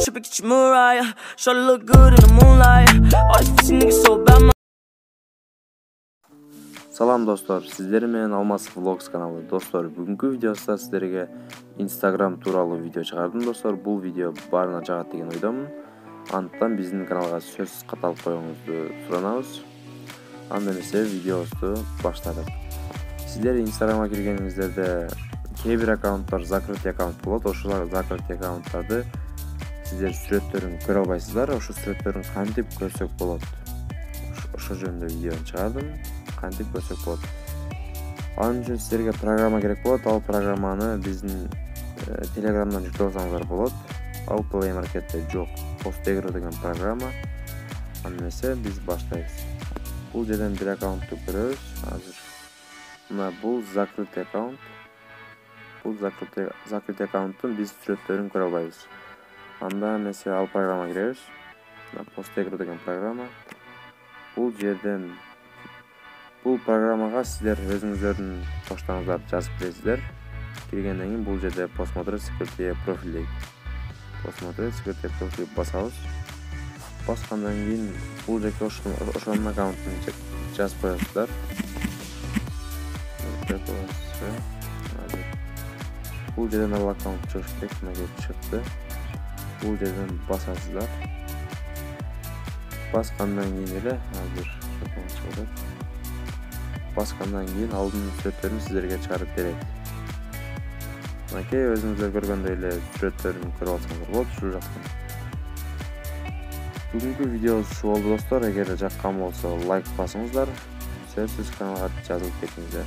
tripping, get your Mariah. Shorty look good in the moonlight. All these pussy niggas so bad. Салам достор, сиздер менен Алмаз Vlogs каналы. Достор, бүгүнкү видеосда сиздерге Instagram тууралуу видео чыгардым достор. Бул видео баарына жагат деген ойдомун. Андыктан биздин каналга сөзсүз каталып коюңузду суранабыз. Анда эмесе видеобузду баштадык. Сиздер Instagramга киргениңиздерде кээ бир аккаунттар закрытый аккаунт болот. Ошол закрытый аккаунттарды сиздер сүрөттөрүн көрө албайсыздар. Ошол сүрөттөрүн кантип көрсөк болот? Ошол жөнүндө видео чыгардым. Кантип көрсөк болот? Анын үчүн сиздерге программа керек болот. Ал программаны биздин Telegramдан жүктөп алсаңыздар болот. Ал Play Market'те жок. Postgre деген программа. Анда эмесе биз баштайбыз. Бул жерден бир аккаунтту көрөбүз. Азыр мына бул закрытый аккаунт. Бул закрытый аккаунттун биз сүрөттөрүн көрө албайбыз. Анда эмесе ал программага киребиз. Мына Postgre деген программа. Бул жерден бул программага сиздер өзүңүздөрдүн поштаңыздарды жазып киресиздер. Киргенден кийин бул жерде посмотреть скрытые профили. Посмотреть скрытые профили басабыз. Баскандан кийин бул жерге ошонун аккаунтун жазып коесуздар. Бул жерден ал аккаунт чыгыш керек, мына чыкты. Бул жерден басасыздар. Баскандан кийин эле азыр чыгат. Баскандан кийин алдын сүрөттөрүн сиздерге чыгарып берет. Мынакей өзүңүздөр көргөндөй эле сүрөттөрүн көрүп алсаңыздар болот ушул жактан. Бүгүнкү видеобуз ушул болду достор. Эгер жаккан болсо лайк басыңыздар. Сөзсүз каналга жазылып кетиңиздер.